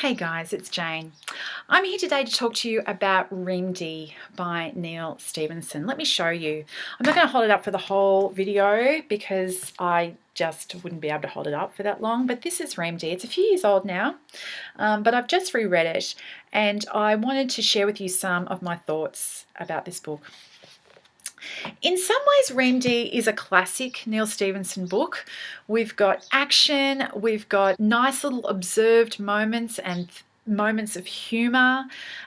Hey guys, it's Jane. I'm here today to talk to you about REAMDE by Neal Stephenson. Let me show you. I'm not going to hold it up for the whole video because I just wouldn't be able to hold it up for that long, but this is REAMDE. It's a few years old now, but I've just reread it and I wanted to share with you some of my thoughts about this book. In some ways, REAMDE is a classic Neal Stephenson book. We've got action, we've got nice little observed moments and moments of humour,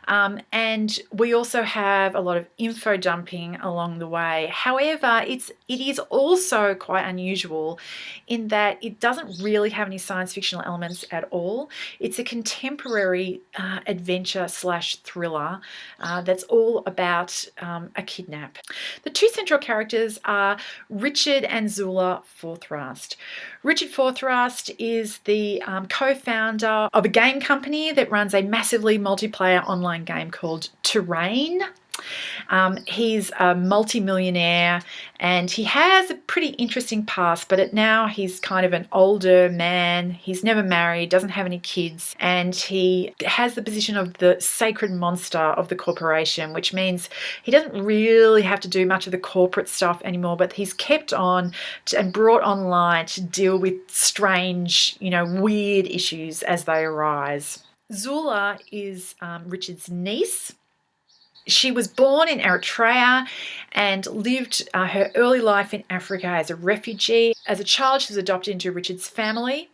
and we also have a lot of info dumping along the way. However, it is also quite unusual in that it doesn't really have any science fictional elements at all. It's a contemporary adventure slash thriller that's all about a kidnap. The two central characters are Richard and Zula Forthrast. Richard Forthrast is the co-founder of a game company that runs a massively multiplayer online game called Terrain. He's a multi-millionaire and he has a pretty interesting past, but now he's kind of an older man. He's never married, doesn't have any kids, and he has the position of the sacred monster of the corporation, which means he doesn't really have to do much of the corporate stuff anymore, but he's kept on and brought online to deal with strange, weird issues as they arise. Zula is Richard's niece. She was born in Eritrea and lived her early life in Africa as a refugee. As a child, she was adopted into Richard's family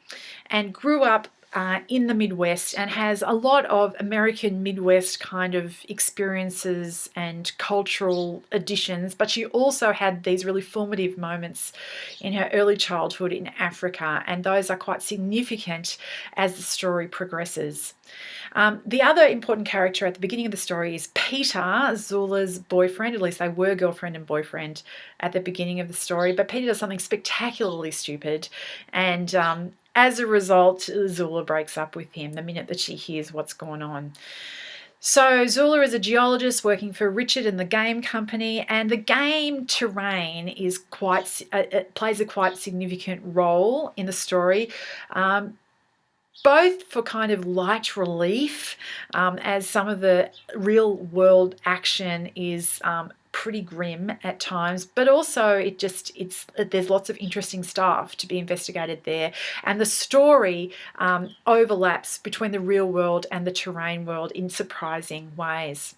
and grew up in the Midwest and has a lot of American Midwest kind of experiences and cultural additions, but she also had these really formative moments in her early childhood in Africa, and those are quite significant as the story progresses. The other important character at the beginning of the story is Peter, Zula's boyfriend. At least they were girlfriend and boyfriend at the beginning of the story, but Peter does something spectacularly stupid, and as a result, Zula breaks up with him the minute that she hears what's going on. So Zula is a geologist working for Richard and the game company, and the game Terrain is it plays a quite significant role in the story. Both for kind of light relief, as some of the real world action is pretty grim at times, but also there's lots of interesting stuff to be investigated there, and the story overlaps between the real world and the Terrain world in surprising ways.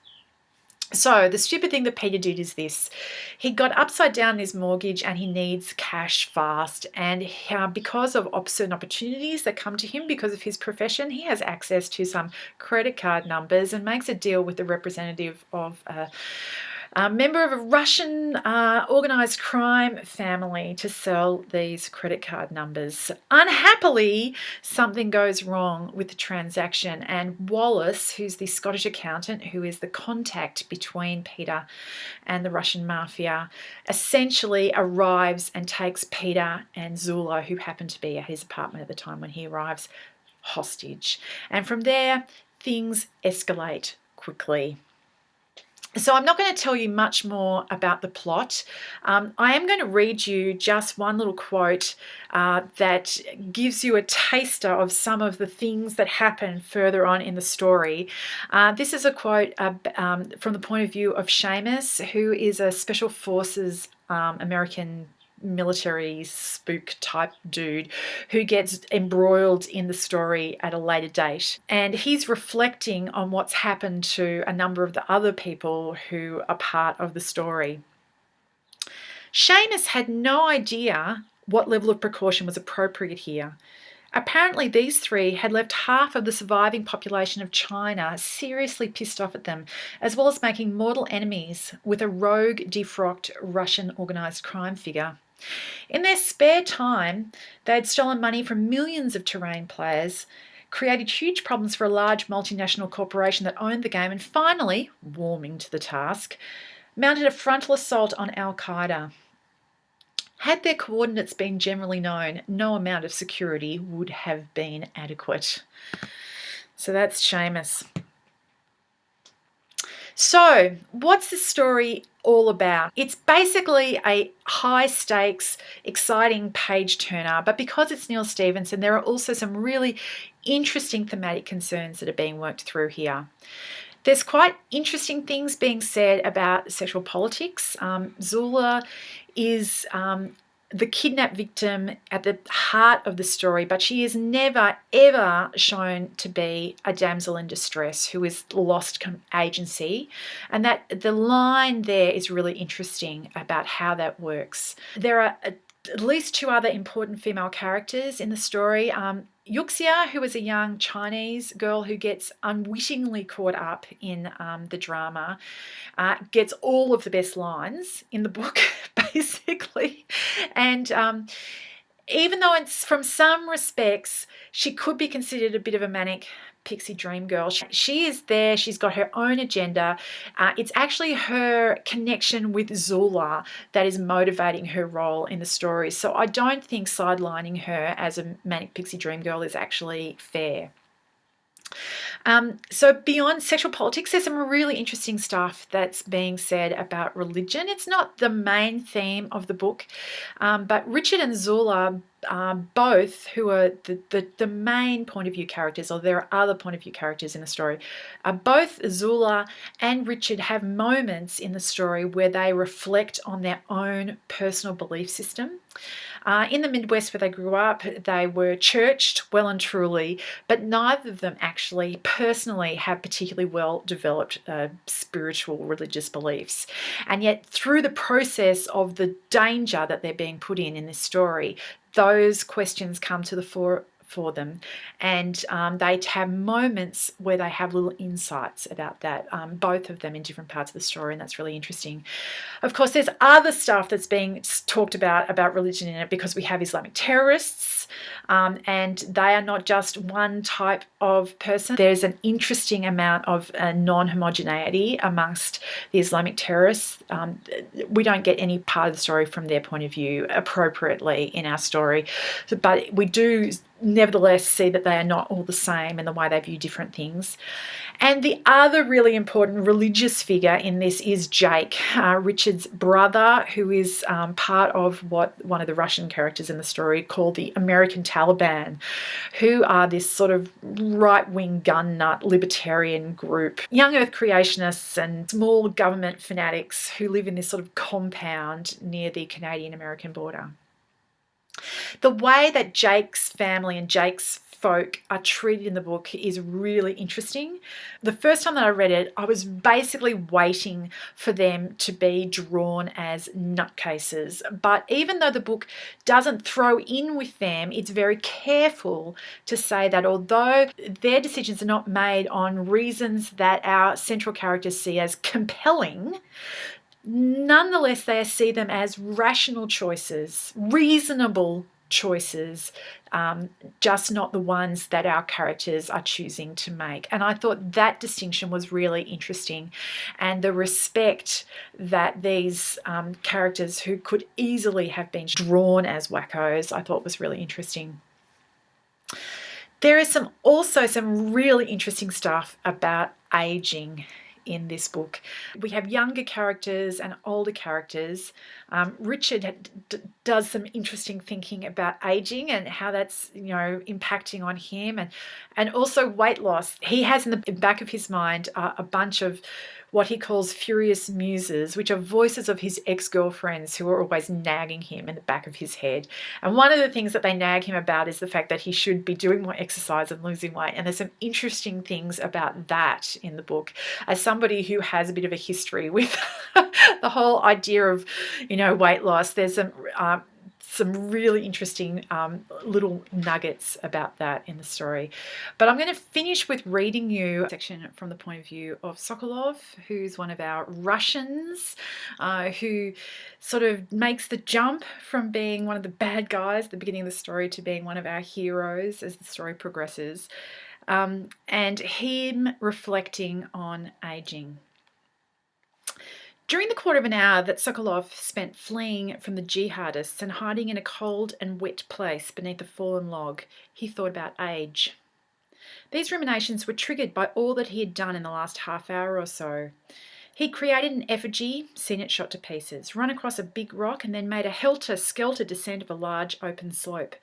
So the stupid thing that Peter did is this. He got upside down in his mortgage and he needs cash fast. And because of certain opportunities that come to him because of his profession, he has access to some credit card numbers and makes a deal with the representative of a member of a Russian organized crime family to sell these credit card numbers. Unhappily, something goes wrong with the transaction, and Wallace, who's the Scottish accountant who is the contact between Peter and the Russian mafia, essentially arrives and takes Peter and Zula, who happened to be at his apartment at the time when he arrives, hostage. And from there, things escalate quickly. So I'm not going to tell you much more about the plot. I am going to read you just one little quote that gives you a taster of some of the things that happen further on in the story. This is a quote from the point of view of Seamus, who is a Special Forces American military spook type dude who gets embroiled in the story at a later date, and he's reflecting on what's happened to a number of the other people who are part of the story. Seamus had no idea what level of precaution was appropriate here. Apparently these three had left half of the surviving population of China seriously pissed off at them, as well as making mortal enemies with a rogue, defrocked Russian organised crime figure. In their spare time, they had stolen money from millions of Terrain players, created huge problems for a large multinational corporation that owned the game, and finally, warming to the task, mounted a frontal assault on Al-Qaeda. Had their coordinates been generally known, no amount of security would have been adequate. So that's Seamus. So, what's the story all about? It's basically a high stakes, exciting page turner, but because it's Neal Stephenson, there are also some really interesting thematic concerns that are being worked through here. There's quite interesting things being said about sexual politics. Zula is the kidnapped victim at the heart of the story, but she is never, ever shown to be a damsel in distress who has lost agency. And that the line there is really interesting about how that works. There are at least two other important female characters in the story. Yuxia, who is a young Chinese girl who gets unwittingly caught up in the drama, gets all of the best lines in the book, basically. And even though it's from some respects, she could be considered a bit of a manic pixie dream girl. She is there. She's got her own agenda. It's actually her connection with Zula that is motivating her role in the story. So I don't think sidelining her as a manic pixie dream girl is actually fair. So beyond sexual politics, there's some really interesting stuff that's being said about religion. It's not the main theme of the book, but Richard and Zula, both, who are the main point of view characters, or there are other point of view characters in the story, both Zula and Richard have moments in the story where they reflect on their own personal belief system. In the Midwest where they grew up, they were churched well and truly, but neither of them actually personally have particularly well developed spiritual religious beliefs. And yet through the process of the danger that they're being put in this story, those questions come to the fore for them, and they have moments where they have little insights about that, both of them in different parts of the story, and that's really interesting. Of course, there's other stuff that's being talked about religion in it, because we have Islamic terrorists, and they are not just one type of person. There's an interesting amount of non-homogeneity amongst the Islamic terrorists. We don't get any part of the story from their point of view appropriately in our story, but we do nevertheless see that they are not all the same in the way they view different things. And the other really important religious figure in this is Jake, Richard's brother, who is part of what one of the Russian characters in the story called the American Taliban, who are this sort of right-wing gun nut libertarian group, young earth creationists and small government fanatics who live in this sort of compound near the Canadian-American border. The way that Jake's family and Jake's folk are treated in the book is really interesting. The first time that I read it, I was basically waiting for them to be drawn as nutcases. But even though the book doesn't throw in with them, it's very careful to say that although their decisions are not made on reasons that our central characters see as compelling, nonetheless, they see them as rational choices, reasonable choices, just not the ones that our characters are choosing to make. And I thought that distinction was really interesting, and the respect that these characters who could easily have been drawn as wackos, I thought was really interesting. There is also some really interesting stuff about aging in this book. We have younger characters and older characters. Richard does some interesting thinking about aging and how that's, impacting on him, and also weight loss. He has in the back of his mind a bunch of what he calls furious muses, which are voices of his ex-girlfriends who are always nagging him in the back of his head. And one of the things that they nag him about is the fact that he should be doing more exercise and losing weight. And there's some interesting things about that in the book. As somebody who has a bit of a history with the whole idea of, weight loss, there's some really interesting little nuggets about that in the story. But I'm going to finish with reading you a section from the point of view of Sokolov, who's one of our Russians, who sort of makes the jump from being one of the bad guys at the beginning of the story to being one of our heroes as the story progresses, and him reflecting on aging. During the quarter of an hour that Sokolov spent fleeing from the jihadists and hiding in a cold and wet place beneath a fallen log, he thought about age. These ruminations were triggered by all that he had done in the last half hour or so. He'd created an effigy, seen it shot to pieces, run across a big rock, and then made a helter-skelter descent of a large open slope.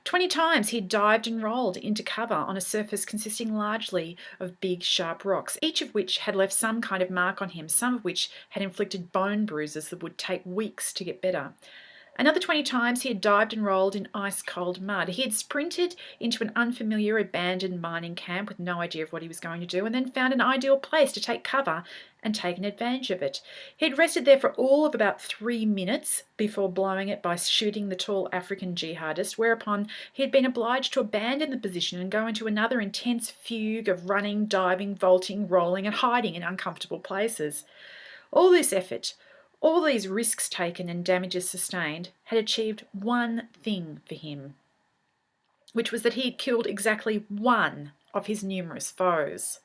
20 times he'd dived and rolled into cover on a surface consisting largely of big, sharp rocks, each of which had left some kind of mark on him, some of which had inflicted bone bruises that would take weeks to get better. Another 20 times he had dived and rolled in ice-cold mud. He had sprinted into an unfamiliar abandoned mining camp with no idea of what he was going to do, and then found an ideal place to take cover and taken advantage of it. He had rested there for all of about 3 minutes before blowing it by shooting the tall African jihadist, whereupon he had been obliged to abandon the position and go into another intense fugue of running, diving, vaulting, rolling, and hiding in uncomfortable places. All this effort, all these risks taken and damages sustained, had achieved one thing for him, which was that he had killed exactly one of his numerous foes.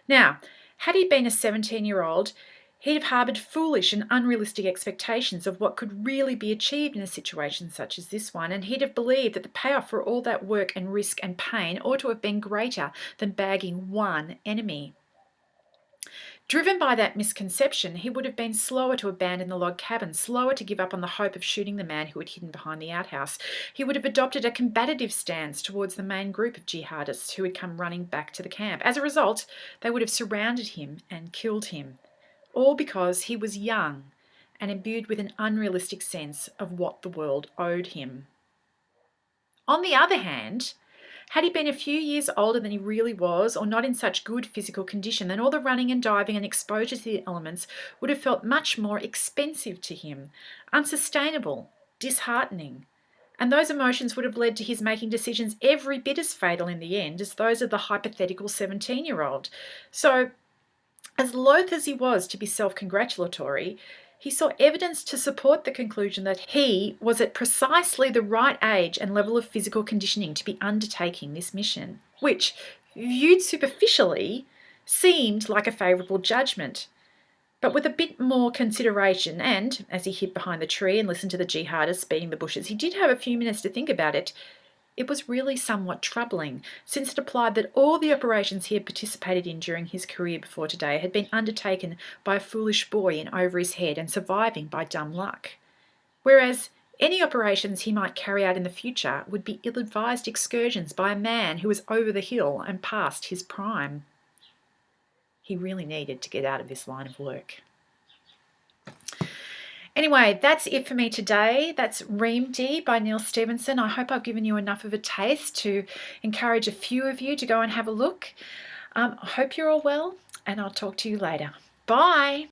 Now, had he been a 17-year-old, he'd have harboured foolish and unrealistic expectations of what could really be achieved in a situation such as this one, and he'd have believed that the payoff for all that work and risk and pain ought to have been greater than bagging one enemy. Driven by that misconception, he would have been slower to abandon the log cabin, slower to give up on the hope of shooting the man who had hidden behind the outhouse. He would have adopted a combative stance towards the main group of jihadists who had come running back to the camp. As a result, they would have surrounded him and killed him, all because he was young and imbued with an unrealistic sense of what the world owed him. On the other hand, had he been a few years older than he really was, or not in such good physical condition, then all the running and diving and exposure to the elements would have felt much more expensive to him, unsustainable, disheartening. And those emotions would have led to his making decisions every bit as fatal in the end as those of the hypothetical 17-year-old. So, as loath as he was to be self-congratulatory, he saw evidence to support the conclusion that he was at precisely the right age and level of physical conditioning to be undertaking this mission, which, viewed superficially, seemed like a favourable judgment. But with a bit more consideration and, as he hid behind the tree and listened to the jihadists beating the bushes, he did have a few minutes to think about it. It was really somewhat troubling, since it implied that all the operations he had participated in during his career before today had been undertaken by a foolish boy in over his head and surviving by dumb luck. Whereas any operations he might carry out in the future would be ill-advised excursions by a man who was over the hill and past his prime. He really needed to get out of this line of work. Anyway, that's it for me today. That's REAMDE by Neal Stephenson. I hope I've given you enough of a taste to encourage a few of you to go and have a look. I hope you're all well, and I'll talk to you later. Bye.